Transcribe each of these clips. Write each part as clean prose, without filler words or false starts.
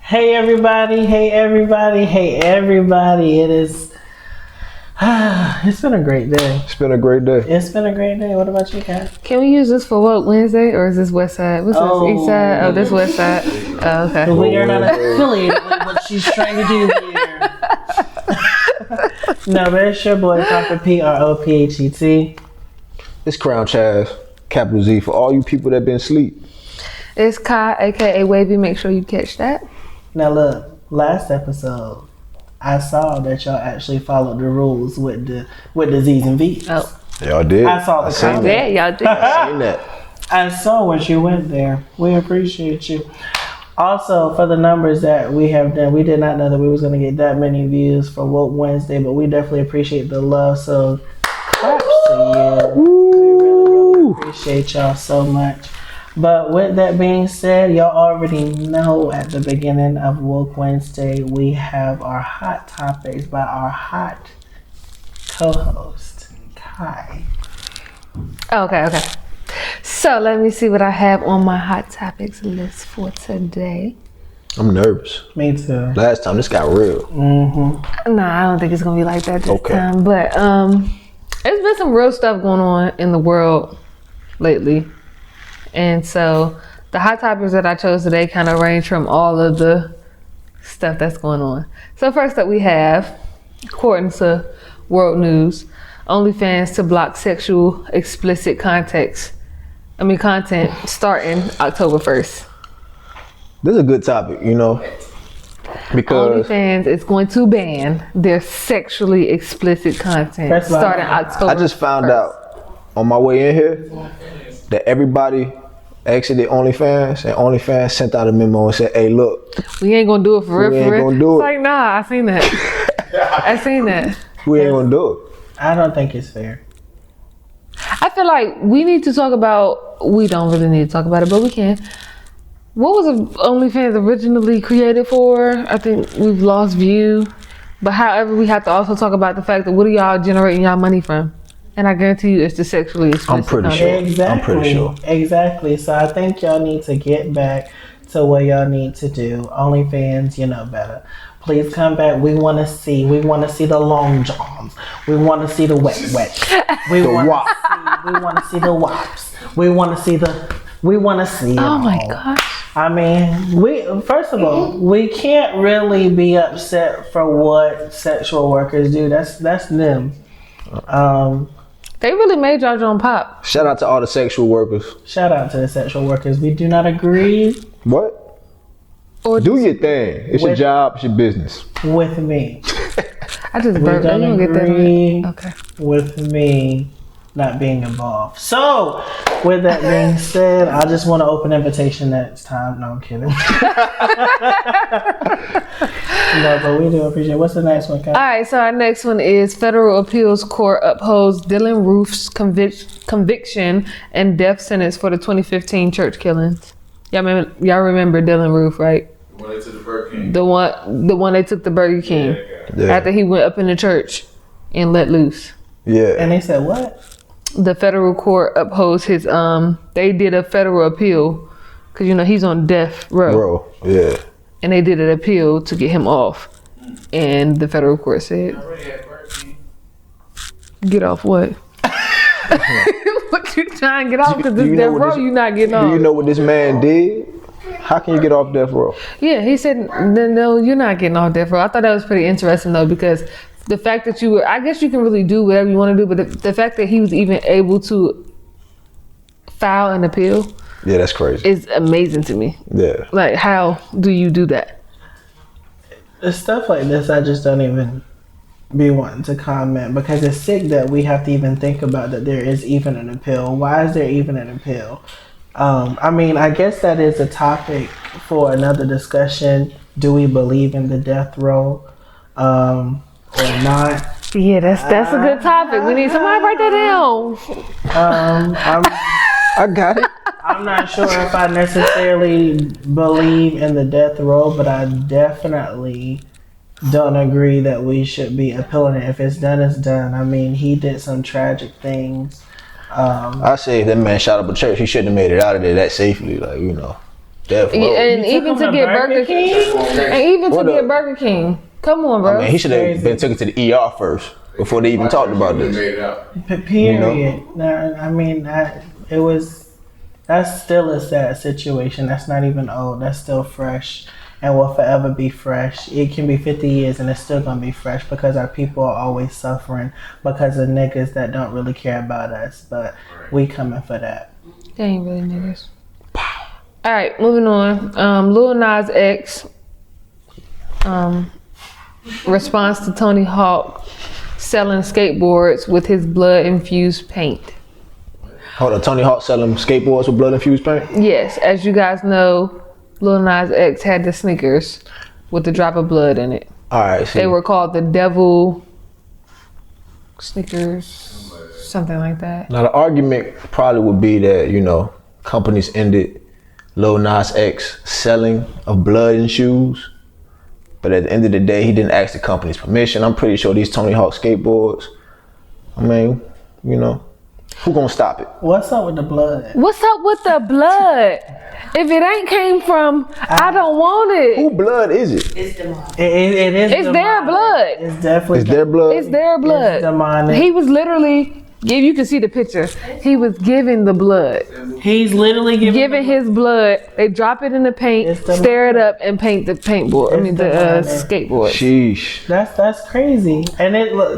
Hey everybody, hey everybody, hey everybody. It is it's been a great day. It's been a great day. It's been a great day. What about you guys? Can we use this for what, Wednesday, or is this West Side? What's this, East Side? Oh, this West Side. Oh, okay. We are not affiliated with what she's trying to do here. No, but it's your boy Prophet PROPHET. It's CrownChaZ, capital Z, for all you people that been asleep. It's Kai, aka Wavy. Make sure you catch that. Now look, last episode I saw that y'all actually followed the rules with the Z's and V's. Oh, Y'all did. I saw the comment. yeah, y'all did. I seen that. I saw what you went there. We appreciate you. Also, for the numbers that we have done, we did not know that we was going to get that many views for Woke Wednesday, but we definitely appreciate the love. So, claps to you. We really appreciate y'all so much. But with that being said, y'all already know at the beginning of Woke Wednesday, we have our hot topics by our hot co-host, Kai. Okay. So let me see what I have on my hot topics list for today. I'm nervous. Me too. Last time this got real. Nah, I don't think it's gonna be like that this Okay. time. But there's been some real stuff going on in the world lately. And so the hot topics that I chose today kind of range from all of the stuff that's going on. So first up we have, according to World News, OnlyFans to block sexual explicit content starting October 1st. This is a good topic, you know, because OnlyFans is going to ban their sexually explicit content That's right. starting October I just found 1st. out on my way in here that everybody exited OnlyFans, and OnlyFans sent out a memo and said, "Hey, look, We ain't gonna do it for real. We ain't gonna do It's it." like, nah, I seen that. I seen that. we ain't gonna do it." I don't think it's fair. I feel like we need to talk about, we don't really need to talk about it, but we can. What was OnlyFans originally created for? I think we've lost view. But however, we have to also talk about the fact that what are y'all generating y'all money from? And I guarantee you it's the sexually explicit I'm pretty content. sure. Exactly. I'm pretty sure. Exactly. So I think y'all need to get back to what y'all need to do. OnlyFans, you know better. Please come back. We want to see the long johns. We want to see the wet. We want to see the wops. We want to see it Oh my all. gosh. I mean, first of all, we can't really be upset for what sexual workers do. That's them. They really made y'all John pop. Shout out to all the sexual workers. Shout out to the sexual workers. We do not agree What? Or Do your thing. It's your With- job. It's your business. with me. I just We burped. You don't don't get agree that. Okay. with me not being involved. So, with that being said, I just want to open invitation next time. No, I'm kidding. No, but we do appreciate it. What's the next one, Kai? All right, so our next one is Federal Appeals Court upholds Dylan Roof's conviction and death sentence for the 2015 church killings. Y'all remember Dylan Roof, right? When they took the Burger King. The one they took the Burger King Yeah. after he went up in the church and let loose. Yeah. And they said, what? The federal court upholds his they did a federal appeal because he's on death row. Bro. Yeah. And they did an appeal to get him off. And the federal court said, get off what? What you trying to get off? Because Do this you know death what row this- you not getting Do off. you know what this man did? How can you get off death row? Yeah, he said, no, you're not getting off death row. I thought that was pretty interesting though, because the fact that I guess you can really do whatever you want to do, but the fact that he was even able to file an appeal Yeah, that's crazy. is amazing to me. Yeah. Like, how do you do that? It's stuff like this I just don't even be wanting to comment because it's sick that we have to even think about that there is even an appeal. Why is there even an appeal? I mean, I guess that is a topic for another discussion. Do we believe in the death row or not? Yeah, that's a good topic. We need somebody to write that down. I got it. I'm not sure if I necessarily believe in the death row, but I definitely don't agree that we should be appealing it. If it's done, it's done. I mean, he did some tragic things. I say if that man shot up a church, he shouldn't have made it out of there that safely. Like, Death row. And even to get Burger King. And even to get Burger King. Come on, bro. I mean, he should have been taken to the ER first before they even talked about this. Period. You know? I mean, that's still a sad situation. That's not even old. That's still fresh and will forever be fresh. It can be 50 years and it's still going to be fresh because our people are always suffering because of niggas that don't really care about us. But we coming for that. They ain't really niggas. All right, moving on. Lil Nas X responds to Tony Hawk selling skateboards with his blood-infused paint. Hold on, Tony Hawk selling skateboards with blood-infused paint? Yes, as you guys know, Lil Nas X had the sneakers with a drop of blood in it. All right, see. They were called the Devil sneakers, something like that. Now, the argument probably would be that, you know, companies ended Lil Nas X selling of blood in shoes. But at the end of the day, he didn't ask the company's permission. I'm pretty sure these Tony Hawk skateboards, I mean, you know, who gonna stop it? What's up with the blood? What's up with the blood? If it ain't came from, I don't want it. Who blood is it? It's demonic. It is. It's their blood. It's definitely. Is their blood? It's their blood. It's demonic. He was literally, you can see the picture. He was giving the blood. He's literally giving his blood. They drop it in the paint, stir it up, and paint the paintboard. I mean, the skateboard. Sheesh. That's crazy. And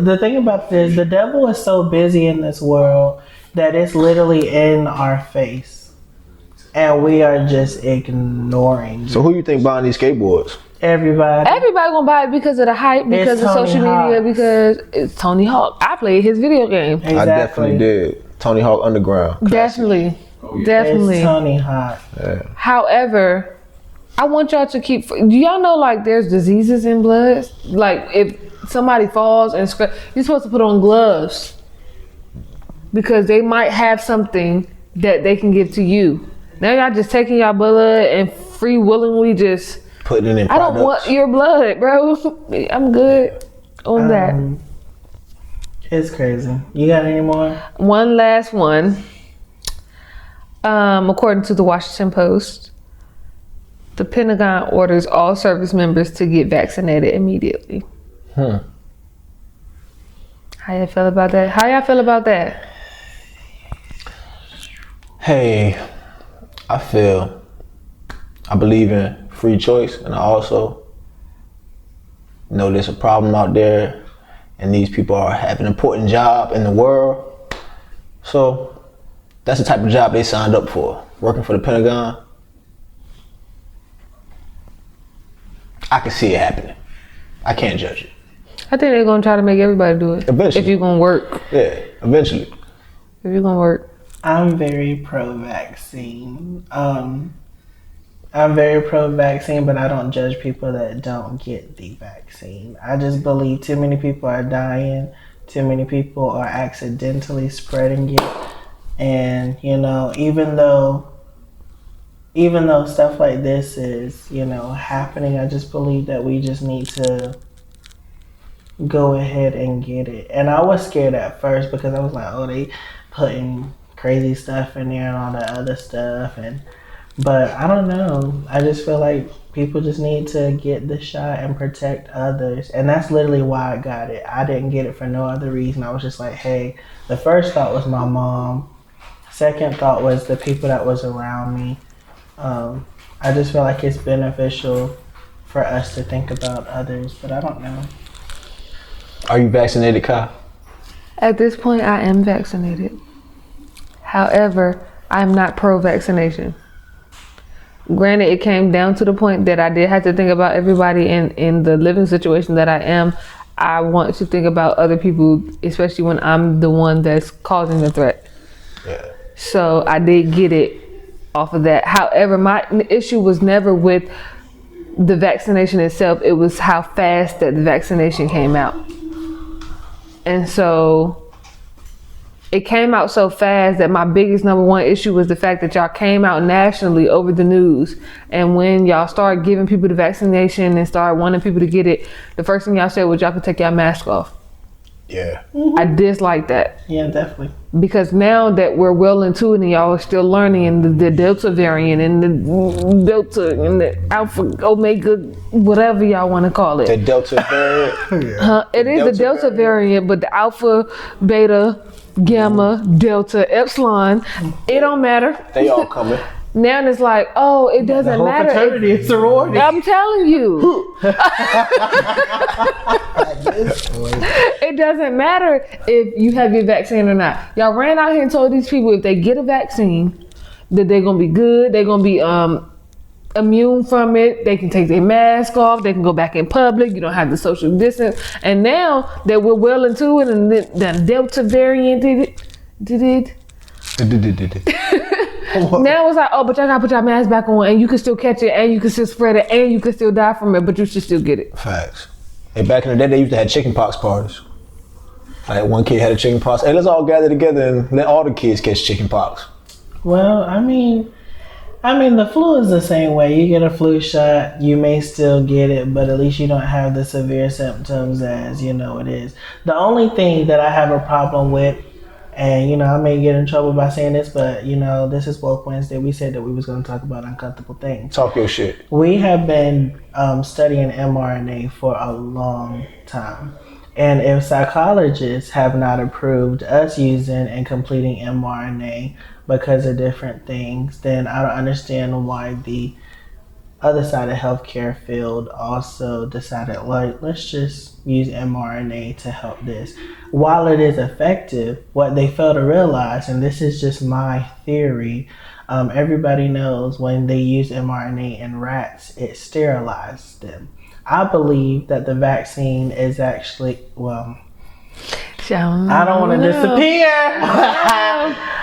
the thing about this, the devil is so busy in this world that it's literally in our face, and we are just ignoring. So who you think buying these skateboards? Everybody gonna buy it because of the hype, because of social media, because it's Tony Hawk. I played his video game. Exactly. I definitely did. Tony Hawk Underground. Definitely. It's Tony Hawk. Yeah. However, I want y'all to keep. Do y'all know like there's diseases in blood? Like if somebody falls and you're supposed to put on gloves because they might have something that they can give to you. Now y'all just taking y'all blood and free willingly just putting it in products. I don't want your blood, bro. I'm good on that. It's crazy. You got any more? One last one. According to the Washington Post, the Pentagon orders all service members to get vaccinated immediately. How y'all feel about that? Hey, I believe in free choice, and I also know there's a problem out there and these people have an important job in the world. So that's the type of job they signed up for, working for the Pentagon. I can see it happening. I can't judge it. I think they're gonna try to make everybody do it. Eventually. If you're gonna work. Yeah, eventually. If you're gonna work. I'm very pro-vaccine. I'm very pro-vaccine, but I don't judge people that don't get the vaccine. I just believe too many people are dying. Too many people are accidentally spreading it. And, you know, even though stuff like this is, you know, happening, I just believe that we just need to go ahead and get it. And I was scared at first because I was like, oh, they putting crazy stuff in there and all that other stuff. But I don't know. I just feel like people just need to get the shot and protect others. And that's literally why I got it. I didn't get it for no other reason. I was just like, hey, the first thought was my mom. Second thought was the people that was around me. I just feel like it's beneficial for us to think about others, but I don't know. Are you vaccinated, Kai? At this point, I am vaccinated. However, I'm not pro-vaccination. Granted, it came down to the point that I did have to think about everybody in the living situation that I am. I want to think about other people, especially when I'm the one that's causing the threat. Yeah. So I did get it off of that. However, my issue was never with the vaccination itself. It was how fast that the vaccination came out. And so it came out so fast that my biggest number one issue was the fact that y'all came out nationally over the news. And when y'all started giving people the vaccination and started wanting people to get it, the first thing y'all said was y'all could take y'all mask off. Yeah. I dislike that. Yeah, definitely. Because now that we're well into it and y'all are still learning, and the Delta variant and the Delta and the Alpha, Omega, whatever y'all want to call The it. Delta variant. It is the Delta variant, but the Alpha, Beta, Gamma, Delta, Epsilon, it don't matter. They all coming. Now it's like, oh, it The doesn't whole matter. fraternity is sorority. I'm telling you. It doesn't matter if you have your vaccine or not. Y'all ran out here and told these people if they get a vaccine that they're gonna be good, they're gonna be immune from it, they can take their mask off, they can go back in public, you don't have the social distance. And now that we're well into it and the Delta variant did it. Now it's like, oh, but y'all gotta put your mask back on and you can still catch it and you can still spread it and you can still die from it, but you should still get it. Facts. Hey, back in the day, they used to have chicken pox parties. Like one kid had a chicken pox. Hey, let's all gather together and let all the kids catch chicken pox. Well, I mean, the flu is the same way. You get a flu shot, you may still get it, but at least you don't have the severe symptoms as it is. The only thing that I have a problem with, and I may get in trouble by saying this, but this is Woke Wednesday. We said that we was going to talk about uncomfortable things. Talk your shit. We have been studying mRNA for a long time. And if psychologists have not approved us using and completing mRNA because of different things, then I don't understand why the other side of healthcare field also decided, let's just use mRNA to help this. While it is effective, what they fail to realize, and this is just my theory, everybody knows when they use mRNA in rats, it sterilizes them. I believe that the vaccine is actually, I don't want to disappear.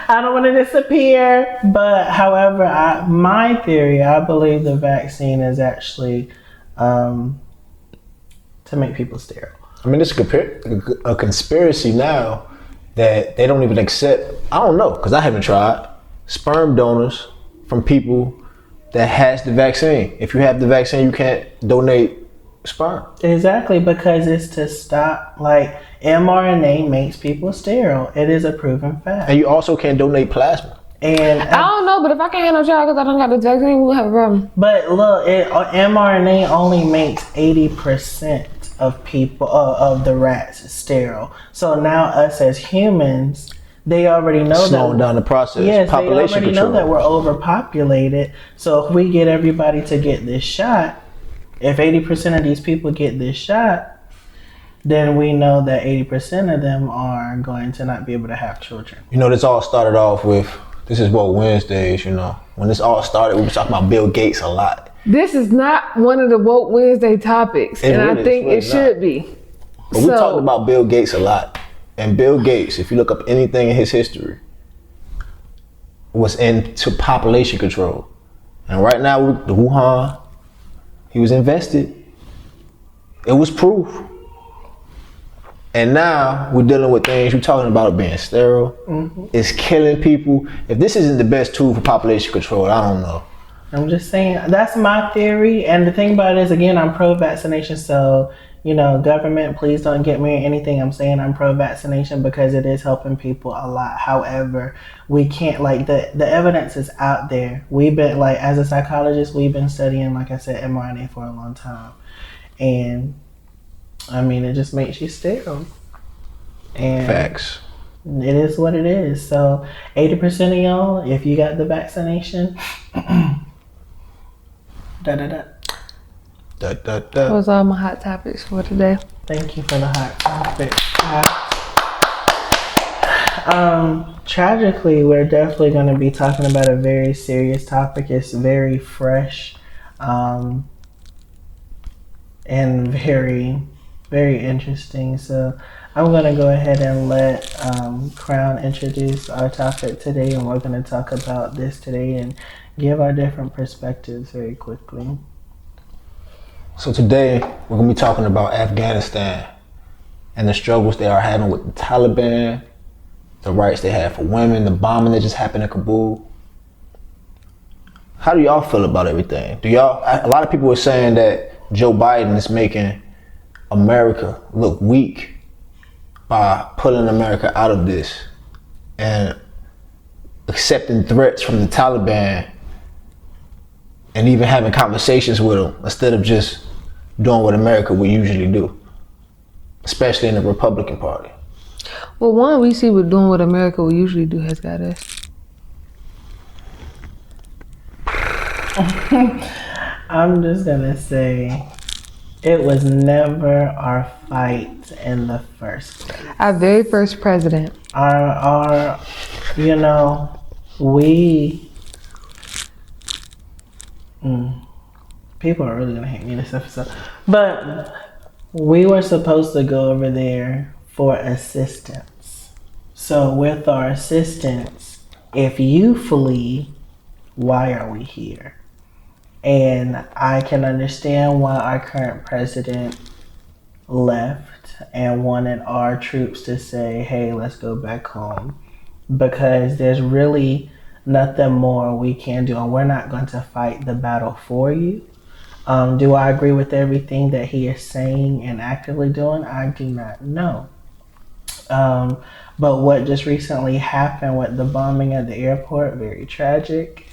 I don't want to disappear. But however, my theory, I believe the vaccine is actually to make people sterile. I mean, it's a conspiracy now that they don't even accept. I don't know, because I haven't tried. Sperm donors from people that has the vaccine. If you have the vaccine, you can't donate sperm. Exactly, because it's to stop, mRNA makes people sterile. It is a proven fact. And you also can't donate plasma. And I don't know, but if I can't have no child because I don't got the vaccine, we'll have a problem. But look, mRNA only makes 80% of people, of the rats sterile. So now us as humans, they already know slowing down the process. Yes, Population they already control. know that we're overpopulated. So if we get everybody to get this shot, if 80% of these people get this shot, then we know that 80% of them are going to not be able to have children. This all started off with, this is Woke Wednesdays, When this all started, we were talking about Bill Gates a lot. This is not one of the Woke Wednesday topics, and I think it should be. But we talked about Bill Gates a lot. And Bill Gates, if you look up anything in his history, was into population control. And right now, with the Wuhan, he was invested. It was proof. And now we're dealing with things, you're talking about it being sterile. Mm-hmm. It's killing people. If this isn't the best tool for population control, I don't know. I'm just saying, that's my theory. And the thing about it is, again, I'm pro-vaccination. So, government, please don't get me or anything. I'm saying I'm pro-vaccination because it is helping people a lot. However, we can't, the evidence is out there. We've been, as a psychologist, we've been studying, like I said, mRNA for a long time. And it just makes you sterile. And facts. It is what it is. So 80% of y'all, if you got the vaccination, That was all my hot topics for today. Thank you for the hot topic. Tragically, we're definitely going to be talking about a very serious topic. It's very fresh, and very, very interesting. So I'm going to go ahead and let Crown introduce our topic today, and we're going to talk about this today and give our different perspectives very quickly. So today, we're going to be talking about Afghanistan and the struggles they are having with the Taliban, the rights they have for women, the bombing that just happened in Kabul. How do y'all feel about everything? A lot of people are saying that Joe Biden is making America look weak by pulling America out of this and accepting threats from the Taliban and even having conversations with them instead of just doing what America would usually do, especially in the Republican Party? Well, one, we see what doing what America will usually do has got us. I'm just gonna say it was never our fight in the first place. Our very first president. Our you know, we people are really gonna hate me this episode, but we were supposed to go over there for assistance. So with our assistance, if you flee, why are we here? And I can understand why our current president left and wanted our troops to say, hey, let's go back home, because there's really nothing more we can do, and we're not going to fight the battle for you. Do I agree with everything that he is saying and actively doing? I do not know. But what just recently happened with the bombing at the airport, very tragic.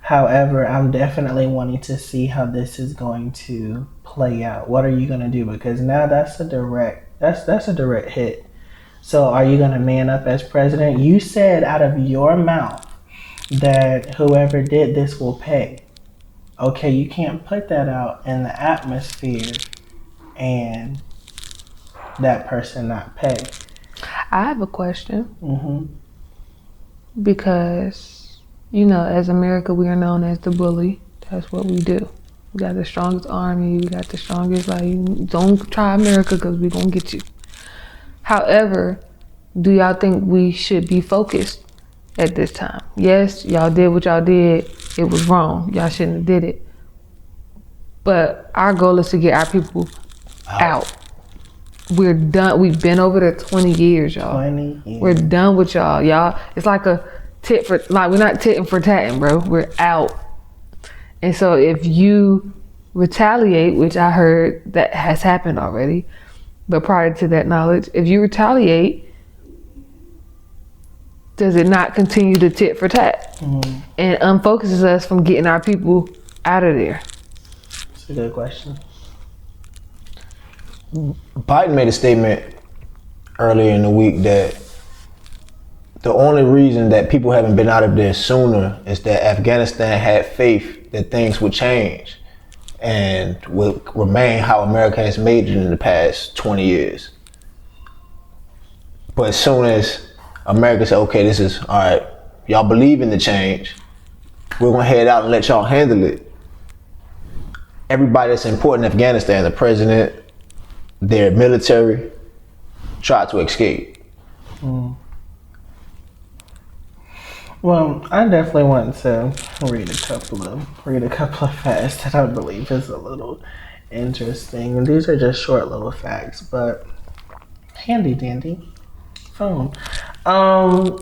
However, I'm definitely wanting to see how this is going to play out. What are you going to do? Because now that's a direct hit. So are you going to man up as president? You said out of your mouth that whoever did this will pay. Okay, you can't put that out in the atmosphere and that person not pay. I have a question. Mm-hmm. Because, you know, as America, we are known as the bully. That's what we do. We got the strongest army. We got the strongest, don't try America because we're going to get you. However, do y'all think we should be focused at this time? Yes, y'all did what y'all did. It was wrong. Y'all shouldn't have did it. But our goal is to get our people out. We're done. We've been over there 20 years, y'all. 20 years. We're done with y'all. Y'all, it's like a tit for, we're not titting for tatting, bro. We're out. And so if you retaliate, which I heard that has happened already, but prior to that knowledge, if you retaliate, does it not continue to tit for tat? Mm-hmm. And unfocuses us from getting our people out of there? That's a good question. Biden made a statement earlier in the week that the only reason that people haven't been out of there sooner is that Afghanistan had faith that things would change and will remain how America has made it in the past 20 years. But as soon as America said, okay, this is, all right, y'all believe in the change, we're gonna head out and let y'all handle it. Everybody that's important in Afghanistan, the president, their military, tried to escape. Well, I definitely want to read a couple of facts that I believe is a little interesting. And these are just short little facts, but handy dandy phone. The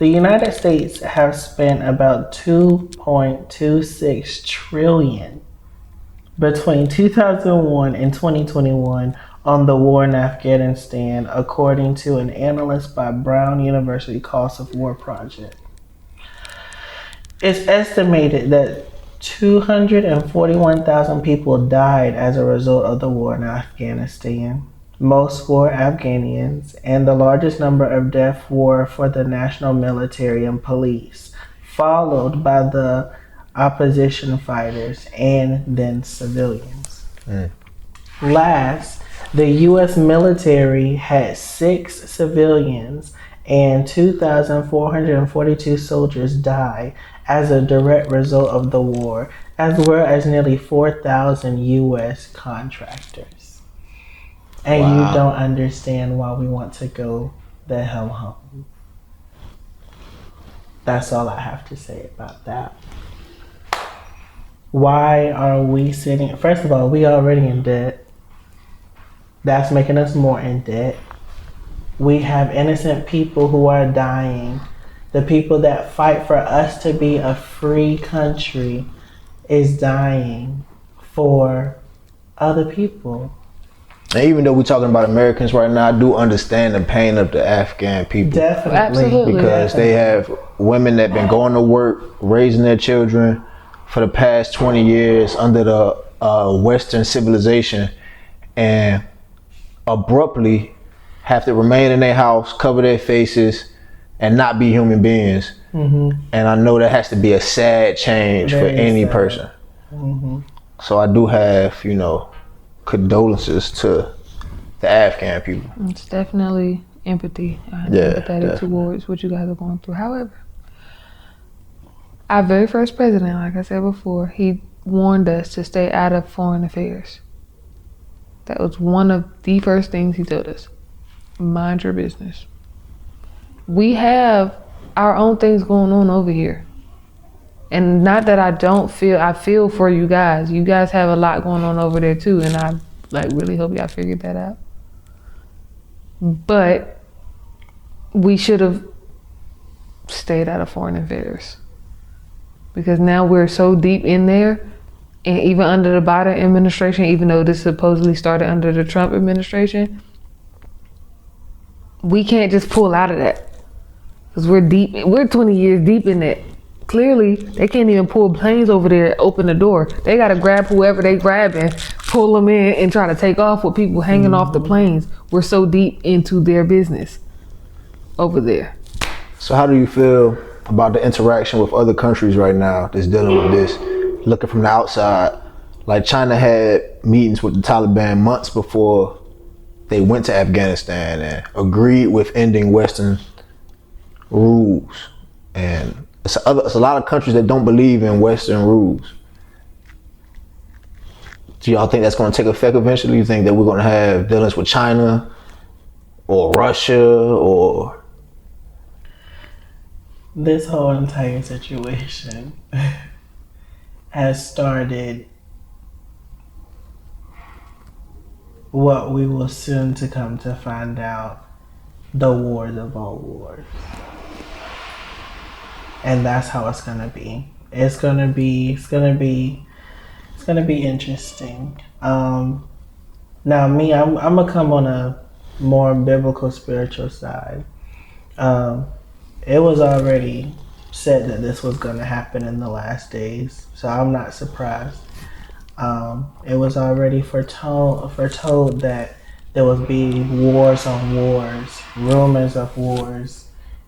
United States have spent about $2.26 trillion between 2001 and 2021 on the war in Afghanistan, according to an analyst by Brown University Cost of War Project. It's estimated that 241,000 people died as a result of the war in Afghanistan. Most were Afghanians, and the largest number of deaths were for the national military and police, followed by the opposition fighters and then civilians. Last, the U.S. military had 6 civilians and 2,442 soldiers die as a direct result of the war, as well as nearly 4,000 U.S. contractors. And Wow. You don't understand why we want to go the hell home. That's all I have to say about that. Why are we sitting? First of all, we already in debt. That's making us more in debt. We have innocent people who are dying. The people that fight for us to be a free country is dying for other people. And even though we're talking about Americans right now, I do understand the pain of the Afghan people. Definitely. Absolutely. Because they have women that been going to work, raising their children for the past 20 years under the Western civilization, and abruptly have to remain in their house, cover their faces, and not be human beings. And I know that has to be a sad change for any person. So I do have, condolences to the Afghan people. It's definitely empathy. I'm empathetic towards what you guys are going through. However, our very first president, like I said before, he warned us to stay out of foreign affairs. That was one of the first things he told us. Mind your business. We have our own things going on over here. And not that I feel for you guys. You guys have a lot going on over there too, and I really hope y'all figured that out. But we should have stayed out of foreign affairs. Because now we're so deep in there, and even under the Biden administration, even though this supposedly started under the Trump administration, we can't just pull out of that. Because we're 20 years deep in that. Clearly, they can't even pull planes over there, open the door. They got to grab whoever they grabbing, pull them in, and try to take off with people hanging off the planes. We're so deep into their business over there. So how do you feel about the interaction with other countries right now that's dealing with this, looking from the outside? Like China had meetings with the Taliban months before they went to Afghanistan and agreed with ending Western rules. And it's a lot of countries that don't believe in Western rules. Do y'all think that's going to take effect eventually? You think that we're going to have dealings with China or Russia or... This whole entire situation has started what we will soon to come to find out, the wars of all wars. And that's how it's gonna be. It's gonna be interesting. Now me, I'm gonna come on a more biblical, spiritual side. It was already said that this was gonna happen in the last days, so I'm not surprised. It was already foretold that there would be wars on wars, rumors of wars,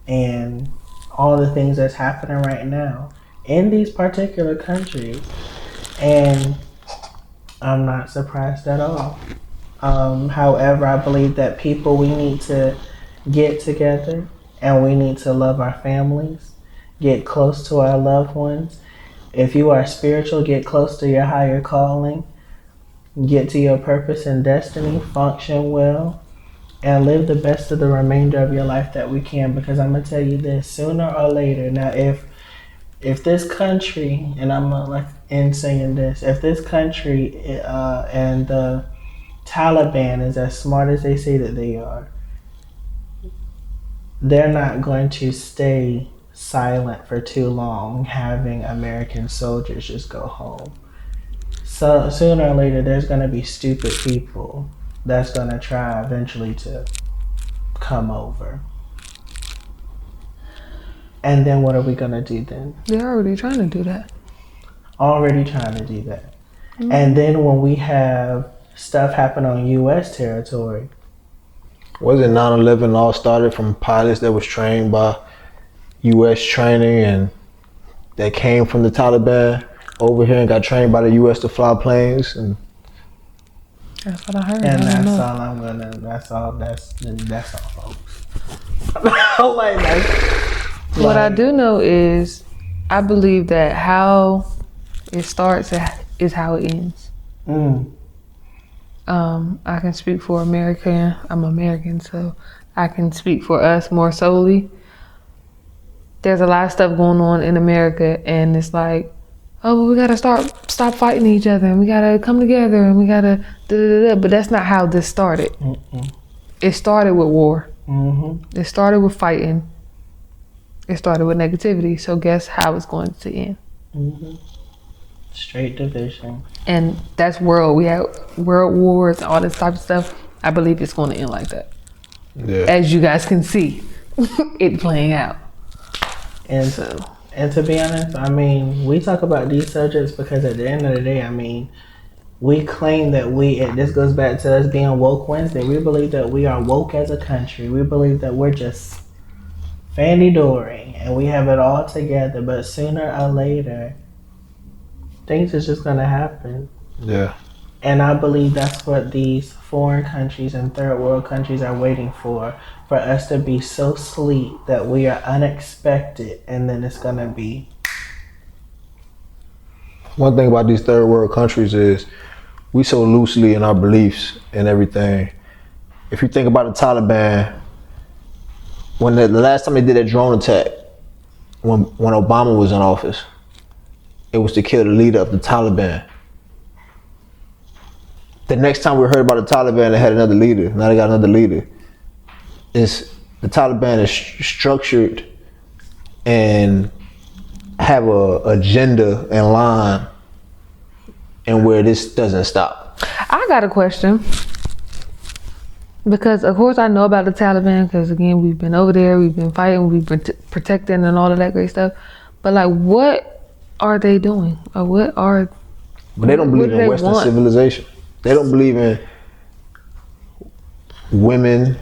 and all the things that's happening right now in these particular countries. And I'm not surprised at all. However, I believe that we need to get together and we need to love our families, get close to our loved ones. If you are spiritual, get close to your higher calling, get to your purpose and destiny, function well, and live the best of the remainder of your life that we can. Because I'm gonna tell you this, sooner or later, now if this country, and I'm in saying this, if this country and the Taliban is as smart as they say that they are, they're not going to stay silent for too long having American soldiers just go home. So sooner or later there's going to be stupid people that's going to try eventually to come over. And then what are we going to do then? They're already trying to do that. Already trying to do that. Mm-hmm. And then when we have stuff happen on U.S. territory. Wasn't 9/11 all started from pilots that was trained by U.S. training and that came from the Taliban over here and got trained by the U.S. to fly planes? And that's what I heard. And that's all, folks. What I do know is I believe that how it starts is how it ends. I can speak for America. I'm American, so I can speak for us more solely. There's a lot of stuff going on in America, and it's like, oh, well, we gotta stop fighting each other, and we gotta come together, and we gotta da-da-da-da. But that's not how this started. It started with war. It started with fighting. It started with negativity. So guess how it's going to end? Straight division. And that's world. We have world wars, all this type of stuff. I believe it's going to end like that. Yeah. As you guys can see, it playing out. And So, and to be honest, I mean, we talk about these subjects because at the end of the day, I mean, we claim that and this goes back to us being woke Wednesday. We believe that we are woke as a country. We believe that we're just fanny dory and we have it all together. But sooner or later, things is just gonna happen. Yeah. And I believe that's what these foreign countries and third world countries are waiting for us to be so sleep that we are unexpected, and then it's gonna be. One thing about these third world countries is we so loosely in our beliefs and everything. If you think about the Taliban, when the last time they did a drone attack, when Obama was in office, it was to kill the leader of the Taliban. The next time we heard about the Taliban, they had another leader. Now they got another leader. The Taliban is structured and have a agenda and line, and where this doesn't stop. I got a question. Because, of course, I know about the Taliban because, again, we've been over there, we've been fighting, we've been protecting and all of that great stuff. But, like, what are they doing? Or what are... But they don't believe in Western civilization. They don't believe in women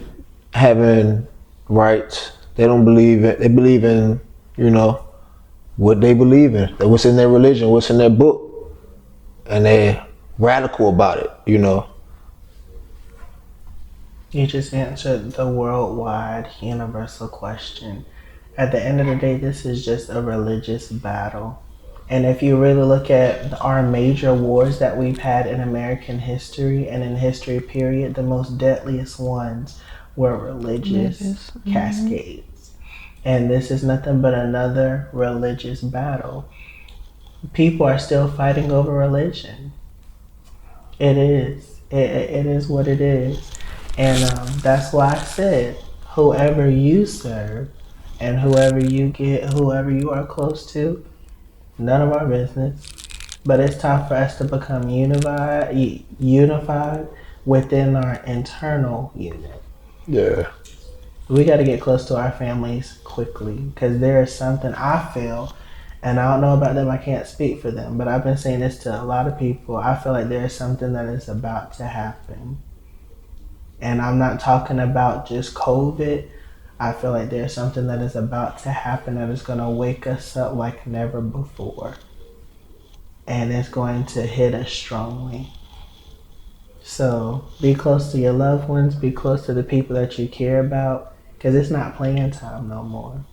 having rights. They don't believe in... They believe in, you know, what they believe in. What's in their religion, what's in their book. And they're radical about it, you know. You just answered the worldwide universal question. At the end of the day, this is just a religious battle. And if you really look at our major wars that we've had in American history and in history period, the most deadliest ones were religious cascades. And this is nothing but another religious battle. People are still fighting over religion. It is. It is what it is. And that's why I said, whoever you serve and whoever you are close to, none of our business. But it's time for us to become unified within our internal unit. Yeah. We got to get close to our families quickly, because there is something I feel, and I don't know about them, I can't speak for them, but I've been saying this to a lot of people. I feel like there is something that is about to happen. And I'm not talking about just COVID. I feel like there's something that is about to happen that is going to wake us up like never before. And it's going to hit us strongly. So be close to your loved ones. Be close to the people that you care about. Because it's not playing time no more.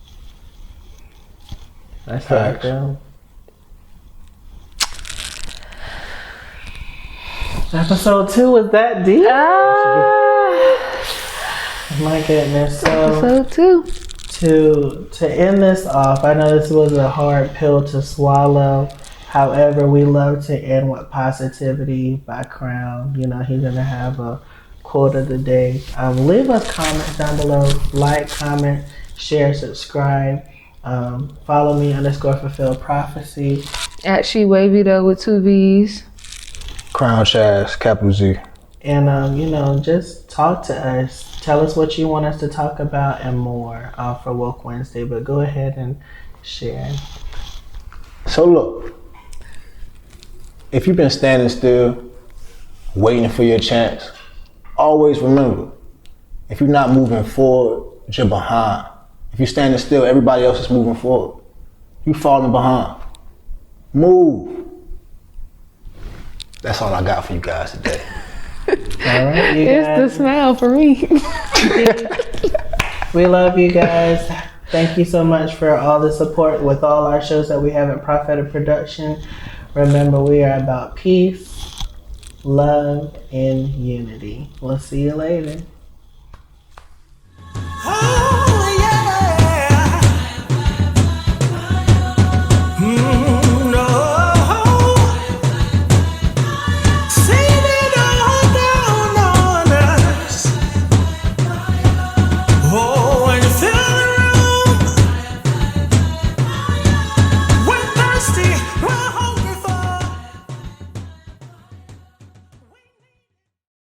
That's how I feel. Episode 2 was that deep? My goodness. So to end this off, I know this was a hard pill to swallow. However, we love to end with positivity by Crown. You know, he's gonna have a quote of the day. Leave us comments down below. Like, comment, share, subscribe. Follow me _fulfill prophecy. At She Wavy though with 2 V's. CrownChaZ, capital Z. And you know, just talk to us. Tell us what you want us to talk about and more for Woke Wednesday. But go ahead and share. So look, if you've been standing still, waiting for your chance, always remember, if you're not moving forward, you're behind. If you're standing still, everybody else is moving forward. You're falling behind. Move. That's all I got for you guys today. All right, you It's guys. the smile for me. We love you guys. Thank you so much for all the support with all our shows that we have at Prophetic Production. Remember, we are about peace, love, and unity. We'll see you later.